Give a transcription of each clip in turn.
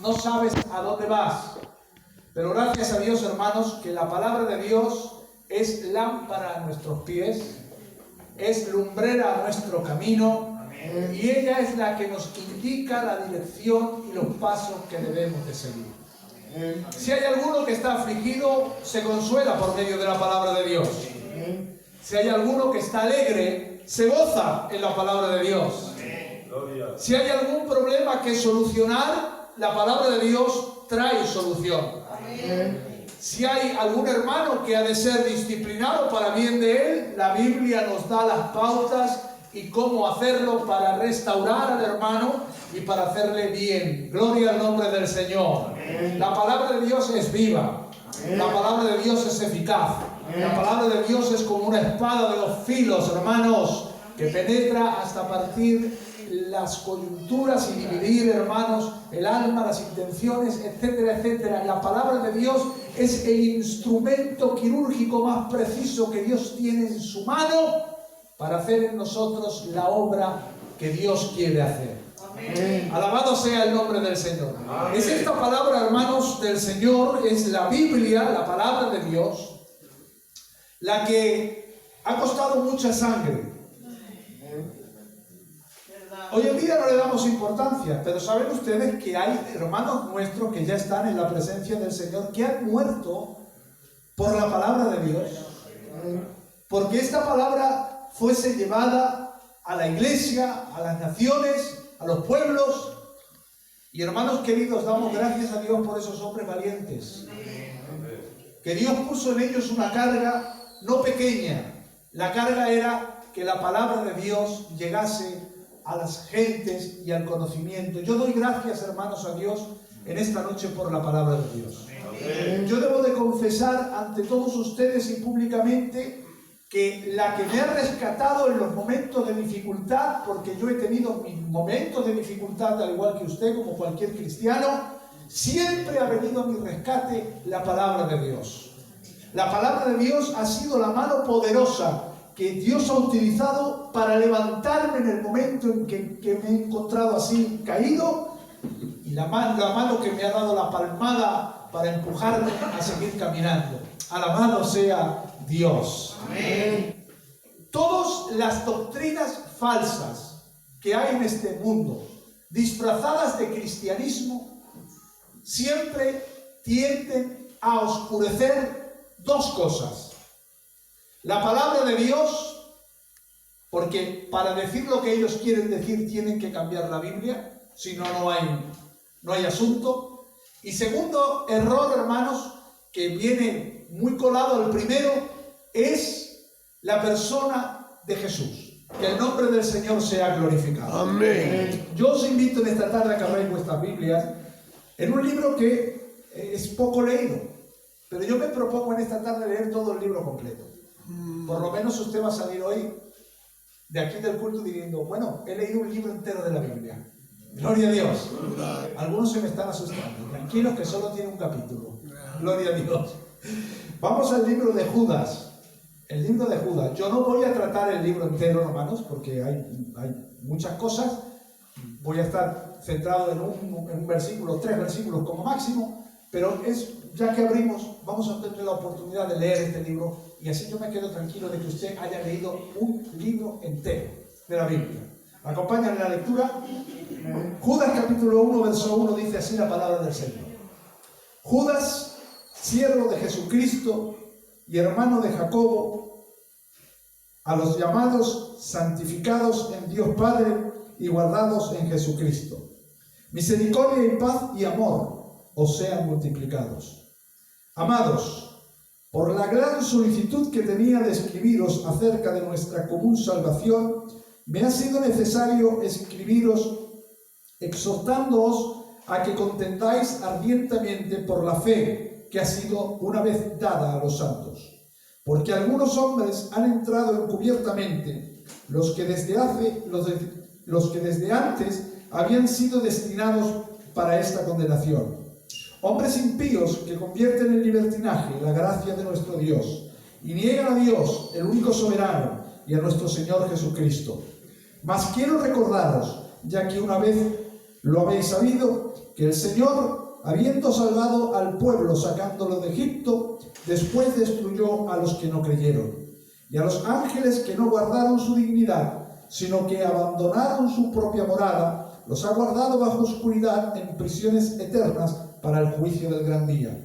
no sabes a dónde vas. Pero gracias a Dios, hermanos, que la palabra de Dios es lámpara a nuestros pies, es lumbrera a nuestro camino, y ella es la que nos indica la dirección y los pasos que debemos de seguir. Si hay alguno que está afligido, se consuela por medio de la palabra de Dios. Si hay alguno que está alegre, se goza en la palabra de Dios. Si hay algún problema que solucionar, la palabra de Dios trae solución. Si hay algún hermano que ha de ser disciplinado para bien de él, la Biblia nos da las pautas y cómo hacerlo para restaurar al hermano y para hacerle bien. Gloria al nombre del Señor. La palabra de Dios es viva. La palabra de Dios es eficaz. La palabra de Dios es como una espada de dos filos, hermanos, que penetra hasta partir las coyunturas y dividir, hermanos, el alma, las intenciones, etcétera, etcétera. La palabra de Dios es el instrumento quirúrgico más preciso que Dios tiene en su mano para hacer en nosotros la obra que Dios quiere hacer. Amén. Alabado sea el nombre del Señor. Amén. Es esta palabra, hermanos, del Señor, es la Biblia, la palabra de Dios, la que ha costado mucha sangre. Hoy en día no le damos importancia, pero ¿saben ustedes que hay hermanos nuestros que ya están en la presencia del Señor, que han muerto por la palabra de Dios? Porque esta palabra fuese llevada a la iglesia, a las naciones, a los pueblos. Y hermanos queridos, damos gracias a Dios por esos hombres valientes. Que Dios puso en ellos una carga no pequeña. La carga era que la palabra de Dios llegase a las gentes y al conocimiento. Yo doy gracias, hermanos, a Dios en esta noche por la palabra de Dios. Yo debo de confesar ante todos ustedes y públicamente que la que me ha rescatado en los momentos de dificultad, porque yo he tenido mis momentos de dificultad al igual que usted, como cualquier cristiano, siempre ha venido a mi rescate la palabra de Dios. La palabra de Dios ha sido la mano poderosa que Dios ha utilizado para levantarme en el momento en que me he encontrado así caído, y la mano que me ha dado la palmada para empujarme a seguir caminando. Alabado sea Dios. Amén. Todas las doctrinas falsas que hay en este mundo, disfrazadas de cristianismo, siempre tienden a oscurecer dos cosas. La palabra de Dios, porque para decir lo que ellos quieren decir tienen que cambiar la Biblia, si no, no hay asunto. Y segundo error, hermanos, que viene muy colado, el primero, es la persona de Jesús. Que el nombre del Señor sea glorificado. Amén. Yo os invito en esta tarde a que abráis vuestras Biblias en un libro que es poco leído, pero yo me propongo en esta tarde leer todo el libro completo. Por lo menos usted va a salir hoy de aquí del culto diciendo, bueno, he leído un libro entero de la Biblia. Gloria a Dios. Algunos se me están asustando. Tranquilos que solo tiene un capítulo. Gloria a Dios. Vamos al libro de Judas. El libro de Judas. Yo no voy a tratar el libro entero, hermanos, porque hay muchas cosas. Voy a estar centrado en un versículo, 3 versículos como máximo, pero ya que abrimos, vamos a tener la oportunidad de leer este libro y así yo me quedo tranquilo de que usted haya leído un libro entero de la Biblia. Acompáñame en la lectura. Judas capítulo 1, verso 1 dice así la palabra del Señor. Judas, siervo de Jesucristo y hermano de Jacobo, a los llamados, santificados en Dios Padre y guardados en Jesucristo. Misericordia y paz y amor os sean multiplicados. Amados, por la gran solicitud que tenía de escribiros acerca de nuestra común salvación, me ha sido necesario escribiros exhortándoos a que contendáis ardientemente por la fe que ha sido una vez dada a los santos. Porque algunos hombres han entrado encubiertamente, los que desde antes habían sido destinados para esta condenación. Hombres impíos que convierten en libertinaje la gracia de nuestro Dios y niegan a Dios, el único soberano, y a nuestro Señor Jesucristo. Mas quiero recordaros, ya que una vez Lo habéis sabido, que el Señor, habiendo salvado al pueblo sacándolo de Egipto, después destruyó a los que no creyeron, y a los ángeles que no guardaron su dignidad, sino que abandonaron su propia morada, los ha guardado bajo oscuridad en prisiones eternas para el juicio del gran día.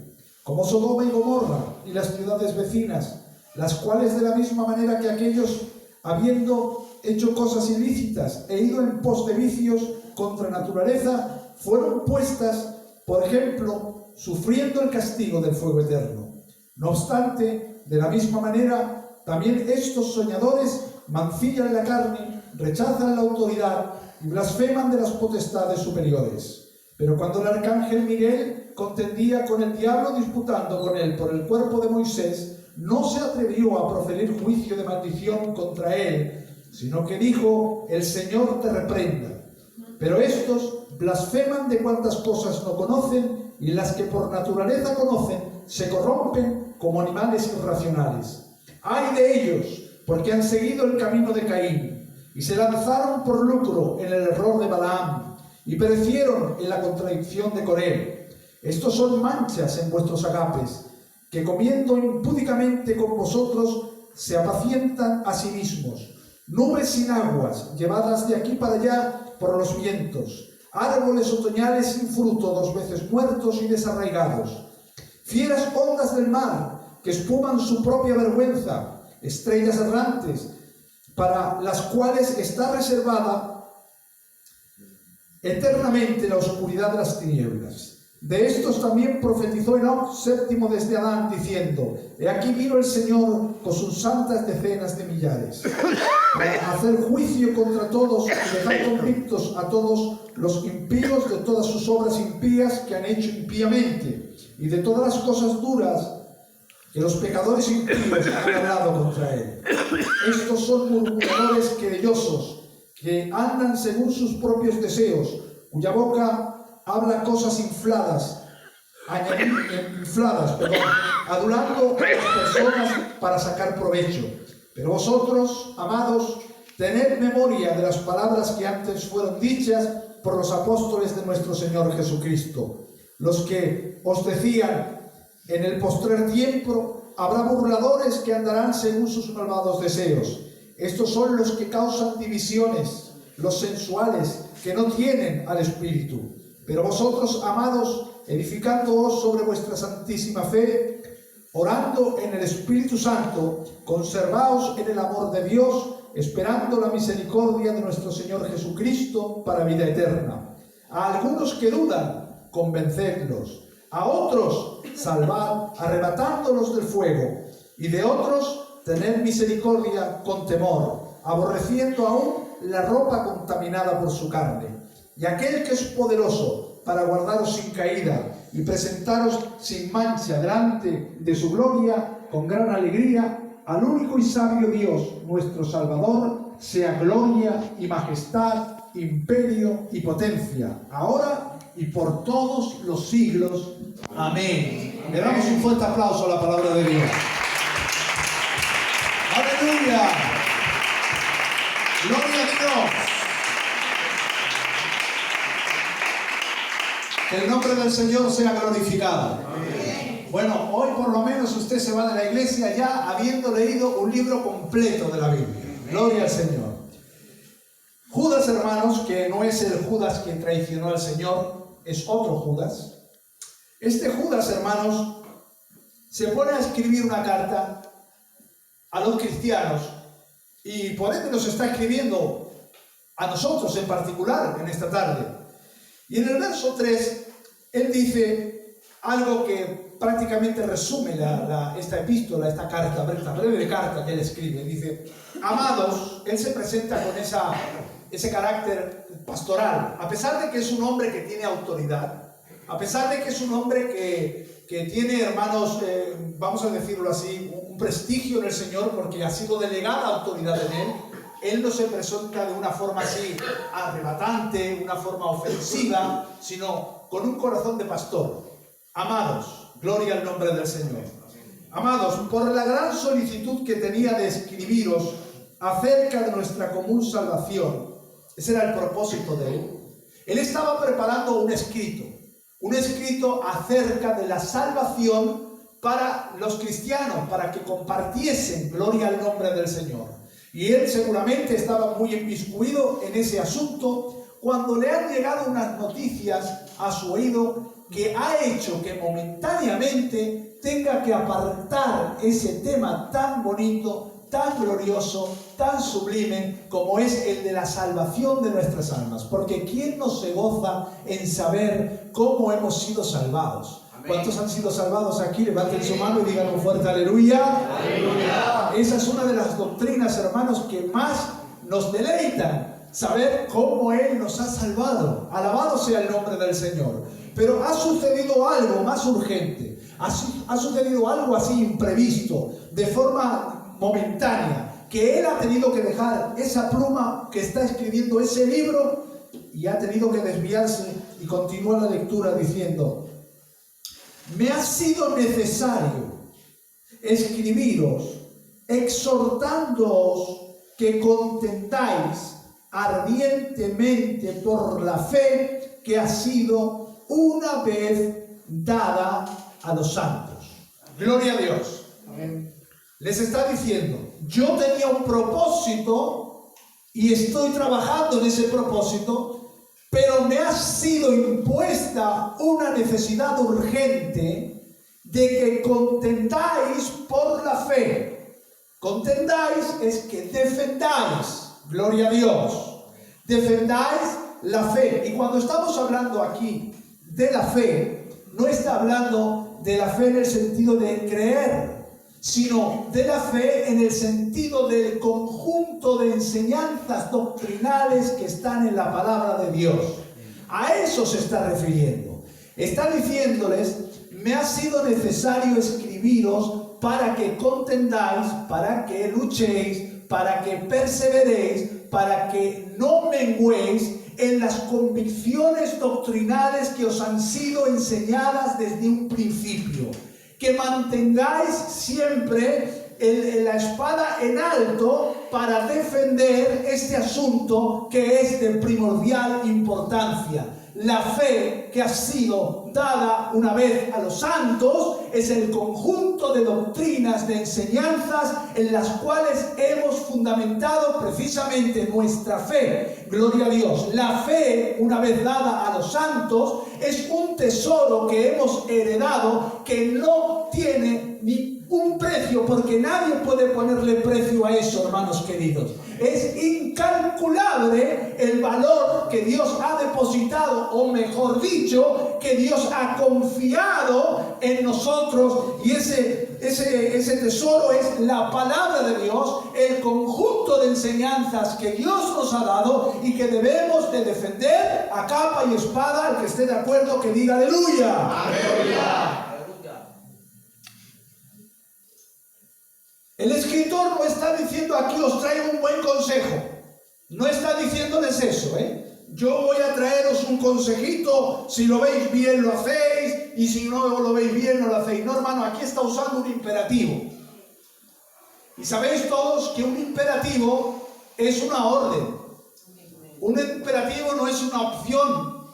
Como Sodoma y Gomorra y las ciudades vecinas, las cuales de la misma manera que aquellos, habiendo hecho cosas ilícitas e ido en pos de vicios contra naturaleza, fueron puestas, por ejemplo, sufriendo el castigo del fuego eterno. No obstante, de la misma manera, también estos soñadores mancillan la carne, rechazan la autoridad y blasfeman de las potestades superiores. Pero cuando el arcángel Miguel contendía con el diablo disputando con él por el cuerpo de Moisés, no se atrevió a proferir juicio de maldición contra él, sino que dijo: el Señor te reprenda. Pero estos blasfeman de cuantas cosas no conocen, y las que por naturaleza conocen se corrompen como animales irracionales. ¡Ay de ellos! Porque han seguido el camino de Caín, y se lanzaron por lucro en el error de Balaam, y perecieron en la contradicción de Coré. Estos son manchas en vuestros agapes, que comiendo impúdicamente con vosotros se apacientan a sí mismos. Nubes sin aguas, llevadas de aquí para allá por los vientos. Árboles otoñales sin fruto, 2 veces muertos y desarraigados. Fieras ondas del mar, que espuman su propia vergüenza. Estrellas errantes, para las cuales está reservada eternamente la oscuridad de las tinieblas. De estos también profetizó Enoc, séptimo desde Adán, diciendo: he aquí vino el Señor con sus santas decenas de millares, para hacer juicio contra todos y dejar convictos a todos los impíos de todas sus obras impías que han hecho impíamente, y de todas las cosas duras que los pecadores impíos han hablado contra él. Estos son murmuradores querellosos, que andan según sus propios deseos, cuya boca habla cosas infladas, adulando a las personas para sacar provecho. Pero vosotros, amados, tened memoria de las palabras que antes fueron dichas por los apóstoles de nuestro Señor Jesucristo, los que os decían: en el postrer tiempo habrá burladores que andarán según sus malvados deseos. Estos son los que causan divisiones, los sensuales, que no tienen al Espíritu. Pero vosotros, amados, edificándoos sobre vuestra santísima fe, orando en el Espíritu Santo, conservaos en el amor de Dios, esperando la misericordia de nuestro Señor Jesucristo para vida eterna. A algunos que dudan, convencedlos. A otros, salvad, arrebatándolos del fuego. Y de otros, tened misericordia con temor, aborreciendo aún la ropa contaminada por su carne. Y aquel que es poderoso para guardaros sin caída y presentaros sin mancha delante de su gloria con gran alegría, al único y sabio Dios, nuestro Salvador, sea gloria y majestad, imperio y potencia, ahora y por todos los siglos. Amén. Le damos un fuerte aplauso a la palabra de Dios. ¡Aleluya! ¡Gloria a Dios! Que el nombre del Señor sea glorificado. Amén. Bueno, hoy por lo menos usted se va de la iglesia ya habiendo leído un libro completo de la Biblia. Gloria al Señor. Judas, hermanos, que no es el Judas que traicionó al Señor, es otro Judas. Este Judas, hermanos, se pone a escribir una carta a los cristianos y por ende nos está escribiendo a nosotros en particular en esta tarde. Y en el verso 3, él dice algo que prácticamente resume esta epístola, esta carta, esta breve carta que él escribe. Dice: amados, él se presenta con ese carácter pastoral, a pesar de que es un hombre que tiene autoridad, a pesar de que es un hombre que tiene, hermanos, vamos a decirlo así, un prestigio en el Señor porque ha sido delegada autoridad en él. Él no se presenta de una forma así arrebatante, una forma ofensiva, sino con un corazón de pastor. Amados, gloria al nombre del Señor. Amados, por la gran solicitud que tenía de escribiros acerca de nuestra común salvación, ese era el propósito de él. Él estaba preparando un escrito acerca de la salvación para los cristianos, para que compartiesen gloria al nombre del Señor. Y él seguramente estaba muy inmiscuido en ese asunto cuando le han llegado unas noticias a su oído que ha hecho que momentáneamente tenga que apartar ese tema tan bonito, tan glorioso, tan sublime como es el de la salvación de nuestras almas. Porque ¿quién no se goza en saber cómo hemos sido salvados? Amén. ¿Cuántos han sido salvados aquí? Levanten su mano y digan con fuerte aleluya. Aleluya. Esa es una de las doctrinas, hermanos, que más nos deleitan. Saber cómo Él nos ha salvado. Alabado sea el nombre del Señor. Pero ha sucedido algo más urgente. Ha sucedido algo así imprevisto, de forma momentánea, que Él ha tenido que dejar esa pluma que está escribiendo ese libro y ha tenido que desviarse y continúa la lectura diciendo: me ha sido necesario escribiros exhortándoos que contendáis ardientemente por la fe que ha sido una vez dada a los santos. Gloria a Dios. Amén. Les está diciendo: yo tenía un propósito y estoy trabajando en ese propósito, pero me ha sido impuesta una necesidad urgente de que contendáis por la fe. Contendáis es que defendáis. Gloria a Dios. Defendáis la fe. Y cuando estamos hablando aquí de la fe, no está hablando de la fe en el sentido de creer, sino de la fe en el sentido del conjunto de enseñanzas doctrinales que están en la palabra de Dios. A eso se está refiriendo. Está diciéndoles: me ha sido necesario escribiros para que contendáis, para que luchéis, para que perseveréis, para que no menguéis en las convicciones doctrinales que os han sido enseñadas desde un principio. Que mantengáis siempre la espada en alto para defender este asunto que es de primordial importancia. La fe que ha sido dada una vez a los santos es el conjunto de doctrinas, de enseñanzas en las cuales hemos fundamentado precisamente nuestra fe. Gloria a Dios. La fe, una vez dada a los santos, es un tesoro que hemos heredado que no tiene ni un precio, porque nadie puede ponerle precio a eso, hermanos queridos. Es incalculable el valor que Dios ha depositado, o mejor dicho, que Dios ha confiado en nosotros, y ese tesoro es la palabra de Dios, el conjunto de enseñanzas que Dios nos ha dado y que debemos de defender a capa y espada. El que esté de acuerdo que diga aleluya. Aleluya. El escritor no está diciendo: aquí os traigo un buen consejo. No está diciéndoles eso, Yo voy a traeros un consejito, si lo veis bien lo hacéis, y si no lo veis bien no lo hacéis. No, hermano, aquí está usando un imperativo. Y sabéis todos que un imperativo es una orden. Un imperativo no es una opción.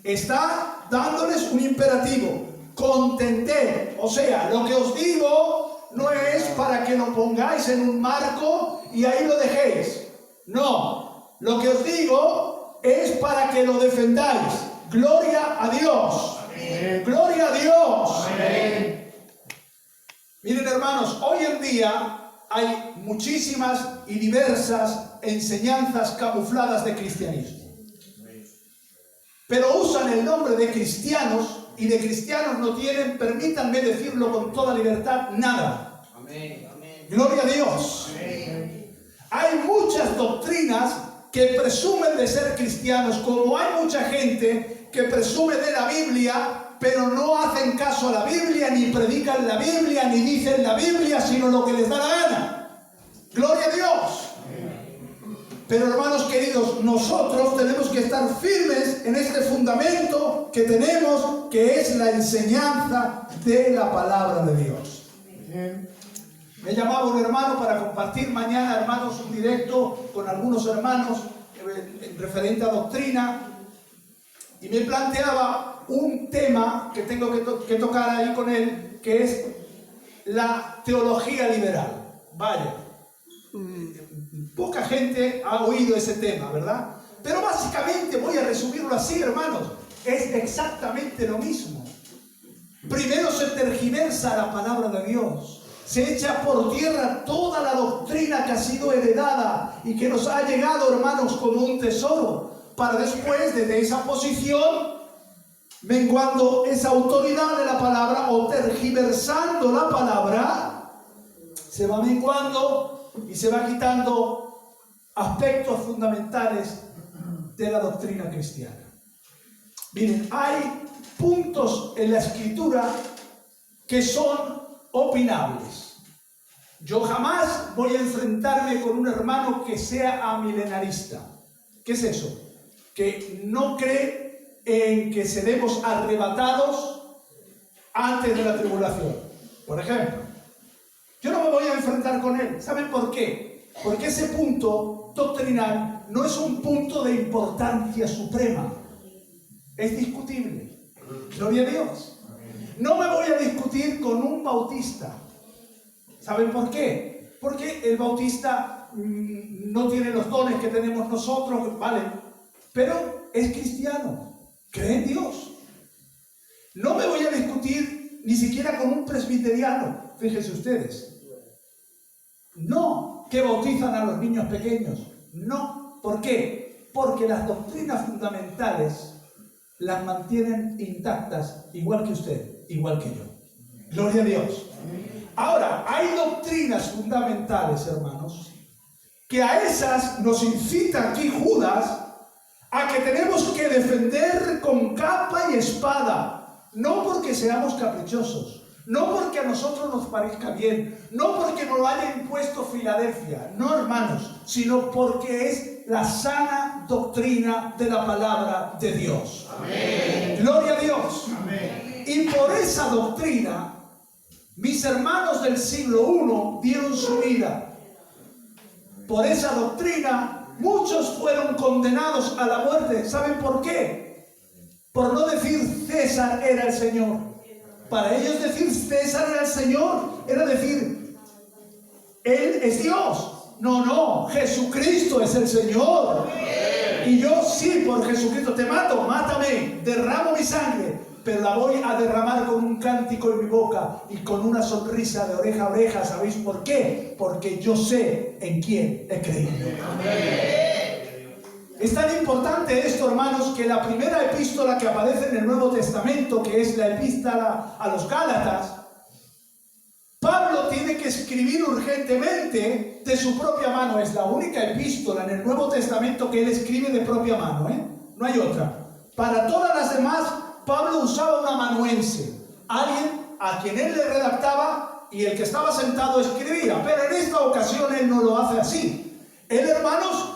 Está dándoles un imperativo. Contended. O sea, lo que os digo no es para que lo pongáis en un marco y ahí lo dejéis. No, lo que os digo es para que lo defendáis. Gloria a Dios. Amén. Gloria a Dios. Amén. Miren, hermanos, hoy en día hay muchísimas y diversas enseñanzas camufladas de cristianismo. Pero usan el nombre de cristianos, y de cristianos no tienen, permítanme decirlo con toda libertad, nada. Amén. Amén. Gloria a Dios. Amén. Hay muchas doctrinas que presumen de ser cristianos, como hay mucha gente que presume de la Biblia, pero no hacen caso a la Biblia, ni predican la Biblia, ni dicen la Biblia, sino lo que les da la gana. Gloria a Dios. Pero, hermanos queridos, nosotros tenemos que estar firmes en este fundamento que tenemos, que es la enseñanza de la palabra de Dios. Me llamaba un hermano para compartir mañana, hermanos, un directo con algunos hermanos en referente a doctrina, y me planteaba un tema que tengo que tocar ahí con él, que es la teología liberal. Vaya, poca gente ha oído ese tema, ¿verdad? Pero básicamente, voy a resumirlo así, hermanos, es exactamente lo mismo. Primero se tergiversa la palabra de Dios, se echa por tierra toda la doctrina que ha sido heredada y que nos ha llegado, hermanos, como un tesoro, para después, desde esa posición, menguando esa autoridad de la palabra o tergiversando la palabra, se va menguando y se va quitando aspectos fundamentales de la doctrina cristiana. Miren, hay puntos en la Escritura que son opinables. Yo jamás voy a enfrentarme con un hermano que sea amilenarista. ¿Qué es eso? Que no cree en que seremos arrebatados antes de la tribulación. Por ejemplo, yo no me voy a enfrentar con él. ¿Saben por qué? Porque ese punto doctrinal no es un punto de importancia suprema. Es discutible. Gloria a Dios. No me voy a discutir con un bautista. ¿Saben por qué? Porque el bautista no tiene los dones que tenemos nosotros, ¿vale? Pero es cristiano, cree en Dios. No me voy a discutir ni siquiera con un presbiteriano, fíjense ustedes. No, que bautizan a los niños pequeños. No. ¿Por qué? Porque las doctrinas fundamentales las mantienen intactas, igual que usted, igual que yo. Gloria a Dios. Ahora, hay doctrinas fundamentales, hermanos, que a esas nos incita aquí Judas a que tenemos que defender con capa y espada, no porque seamos caprichosos, no porque a nosotros nos parezca bien, no porque nos lo haya impuesto Filadelfia, no, hermanos, sino porque es la sana doctrina de la palabra de Dios. Amén. Gloria a Dios. Amén. Y por esa doctrina, mis hermanos del siglo I dieron su vida. Por esa doctrina, muchos fueron condenados a la muerte. ¿Saben por qué? Por no decir César era el Señor. Para ellos decir César era el Señor era decir Él es Dios. No, Jesucristo es el Señor. Y yo sí, por Jesucristo te mato, mátame, derramo mi sangre, pero la voy a derramar con un cántico en mi boca y con una sonrisa de oreja a oreja. ¿Sabéis por qué? Porque yo sé en quién he creído. Es tan importante esto, hermanos, que la primera epístola que aparece en el Nuevo Testamento, que es la epístola a los Gálatas, Pablo tiene que escribir urgentemente de su propia mano. Es la única epístola en el Nuevo Testamento que él escribe de propia mano, no hay otra. Para todas las demás, Pablo usaba un amanuense, alguien a quien él le redactaba y el que estaba sentado escribía. Pero en esta ocasión él no lo hace así. Él, hermanos,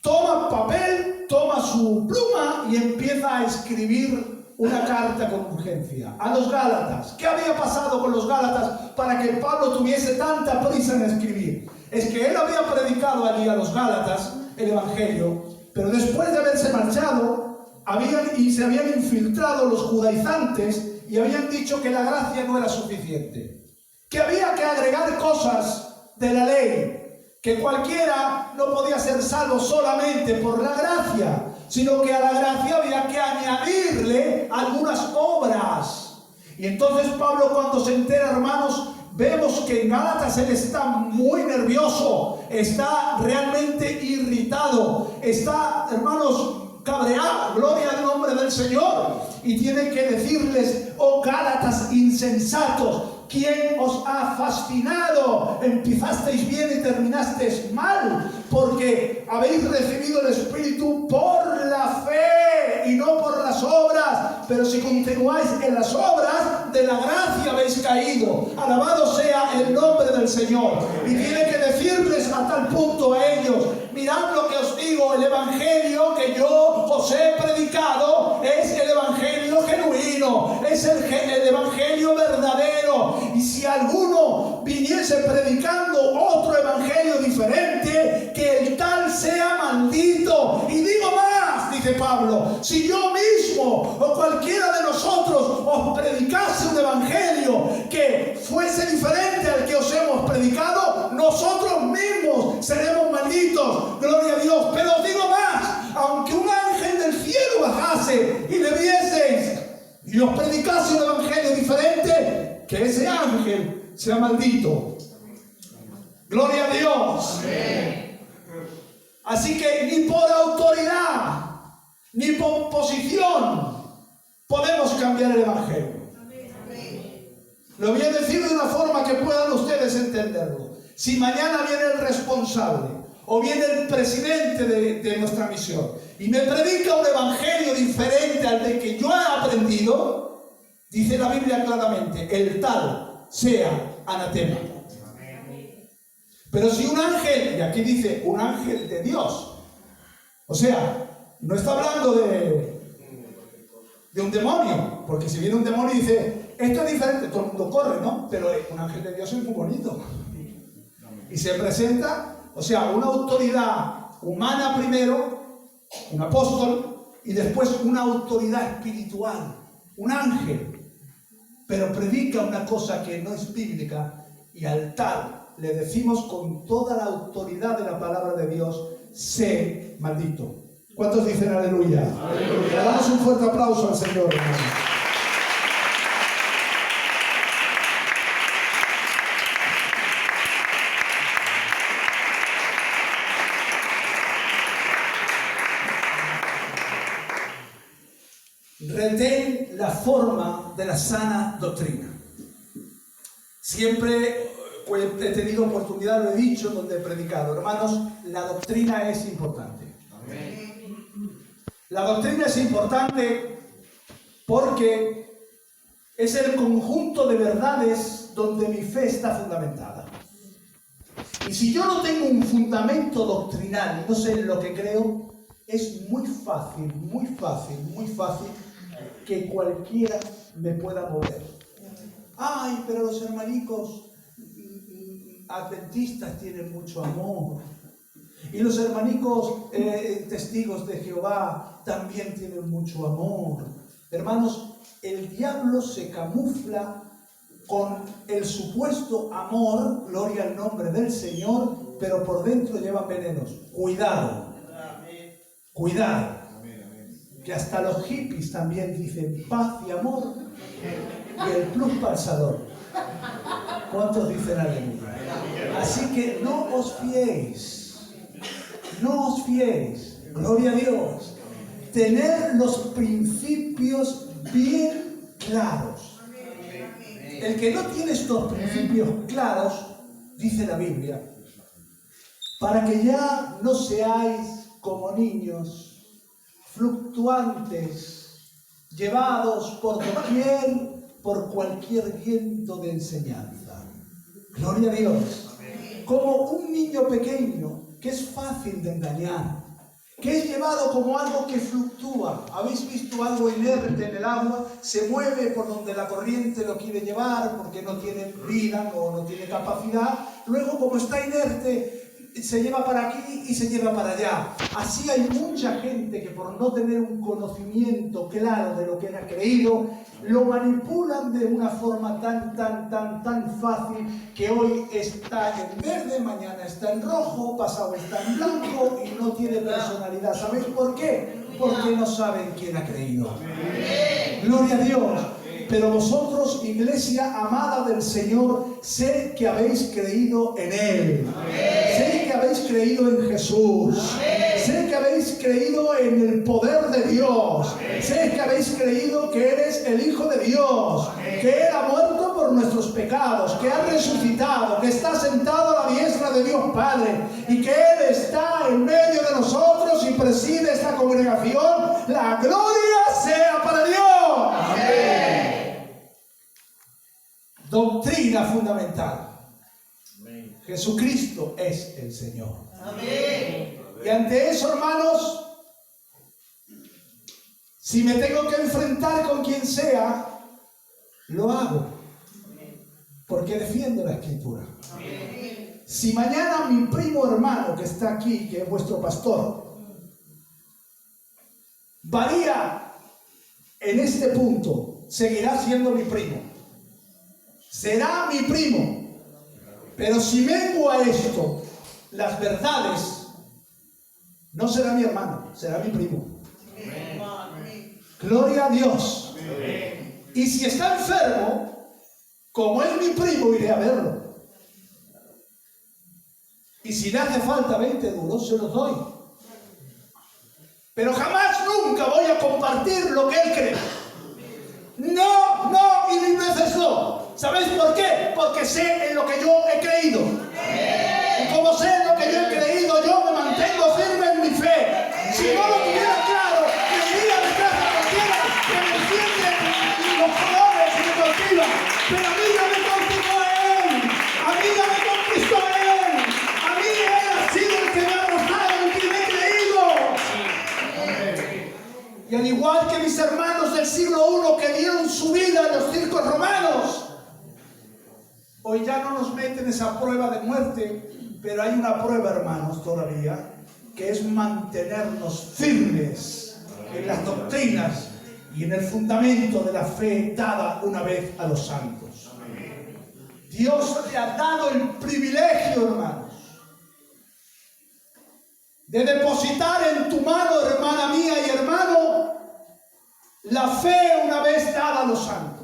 toma papel, toma su pluma y empieza a escribir una carta con urgencia a los Gálatas. ¿Qué había pasado con los Gálatas para que Pablo tuviese tanta prisa en escribir? Es que él había predicado allí a los Gálatas el Evangelio, pero después de haberse marchado, se habían infiltrado los judaizantes y habían dicho que la gracia no era suficiente, que había que agregar cosas de la ley, que cualquiera no podía ser salvo solamente por la gracia, sino que a la gracia había que añadirle algunas obras. Y entonces Pablo, cuando se entera, hermanos, vemos que en Gálatas él está muy nervioso, está realmente irritado, está, hermanos, cabreado, gloria al nombre del Señor, y tiene que decirles: oh Gálatas insensatos, ¿quién os ha fascinado? Empezasteis bien y terminasteis mal, porque habéis recibido el Espíritu por la fe y no por las obras. Pero si continuáis en las obras, de la gracia habéis caído. Alabado sea el nombre del Señor. Y tiene que decirles a tal punto a ellos: mirad lo que os digo, el Evangelio que yo os he predicado es el Evangelio genuino, es el Evangelio verdadero. y si alguno viniese predicando otro evangelio diferente, que el tal sea maldito. Y digo más, dice Pablo, si yo mismo o cualquiera de nosotros os predicase un evangelio que fuese diferente al que os hemos predicado, nosotros mismos seremos malditos. Gloria a Dios. Pero os digo más, aunque un ángel del cielo bajase y le vieseis y os predicase un evangelio diferente, que ese ángel sea maldito. Gloria a Dios. Amén. Así que ni por autoridad ni por posición podemos cambiar el evangelio. Lo voy a decir de una forma que puedan ustedes entenderlo. Si mañana viene el responsable o viene el presidente de nuestra misión y me predica un evangelio diferente al de que yo he aprendido, dice la Biblia claramente, el tal sea anatema. Pero si un ángel, y aquí dice un ángel de Dios, o sea, no está hablando de un demonio, porque si viene un demonio y dice, esto es diferente, todo el mundo corre, ¿no? Pero un ángel de Dios es muy bonito. Y se presenta, o sea, una autoridad humana primero, un apóstol, y después una autoridad espiritual, un ángel, pero predica una cosa que no es bíblica, y al tal le decimos con toda la autoridad de la palabra de Dios, sé maldito. ¿Cuántos dicen aleluya? Aleluya. Damos un fuerte aplauso al Señor, hermano. Retén la forma de la sana doctrina. Siempre he tenido oportunidad, lo he dicho, donde he predicado. Hermanos, la doctrina es importante. Amén. La doctrina es importante porque es el conjunto de verdades donde mi fe está fundamentada. Y si yo no tengo un fundamento doctrinal y no sé en lo que creo, es muy fácil que cualquiera me pueda mover. Ay, pero los hermanicos adventistas tienen mucho amor. Y los hermanicos testigos de Jehová también tienen mucho amor. Hermanos, el diablo se camufla con el supuesto amor, gloria al nombre del Señor, pero por dentro llevan venenos. Cuidado, cuidado, que hasta los hippies también dicen paz y amor, y el plus pasador. ¿Cuántos dicen aleluya? Así que no os fiéis. No os fiéis, gloria a Dios. Tener los principios bien claros. El que no tiene estos principios claros, dice la Biblia, para que ya no seáis como niños fluctuantes, llevados por cualquier viento de enseñanza. Gloria a Dios. Como un niño pequeño que es fácil de engañar, que es llevado como algo que fluctúa. ¿Habéis visto algo inerte en el agua? Se mueve por donde la corriente lo quiere llevar porque no tiene vida o no tiene capacidad. Luego, como está inerte, se lleva para aquí y se lleva para allá. Así hay mucha gente que por no tener un conocimiento claro de lo que ha creído, lo manipulan de una forma tan fácil que hoy está en verde, mañana está en rojo, pasado está en blanco y no tiene personalidad. ¿Sabéis por qué? Porque no saben quién ha creído. Gloria a Dios. Pero vosotros, iglesia amada del Señor, sé que habéis creído en Él. Sé que habéis creído en Jesús. Sé que habéis creído en el poder de Dios. Sé que habéis creído que Él es el Hijo de Dios. Que Él ha muerto por nuestros pecados. Que ha resucitado. Que está sentado a la diestra de Dios Padre. Y que Él está en medio de nosotros y preside esta congregación. La gloria sea para Dios. Amén. Doctrina fundamental. Amén. Jesucristo es el Señor. Amén. Y ante eso, hermanos, si me tengo que enfrentar con quien sea, lo hago. porque defiende la Escritura. Si mañana mi primo hermano que está aquí, que es vuestro pastor, varía en este punto, seguirá siendo mi primo. Será mi primo. Pero si mengua esto, las verdades, no será mi hermano, será mi primo. Gloria a Dios. Y si está enfermo, como es mi primo, iré a verlo. Y si le hace falta 20 duros, se los doy. Pero jamás, nunca voy a compartir lo que él cree. No, no y mil veces no. ¿Sabéis por qué? Porque sé en lo que yo he creído. Y como sé en lo que yo he creído, yo me mantengo firme en mi fe. Si no lo tuviera claro, me iría detrás a cualquiera que me defiende los colores y me cautiva. Pero a mí ya me cautivó él. A mí ya me conquistó él. A mí él ha sido el que me ha mostrado en quien he creído. Y al igual que mis hermanos del siglo I que dieron su vida en los circos romanos, hoy ya no nos meten esa prueba de muerte, pero hay una prueba, hermanos, todavía, que es mantenernos firmes en las doctrinas y en el fundamento de la fe dada una vez a los santos. Dios te ha dado el privilegio, hermanos, de depositar en tu mano, hermana mía y hermano, la fe una vez dada a los santos.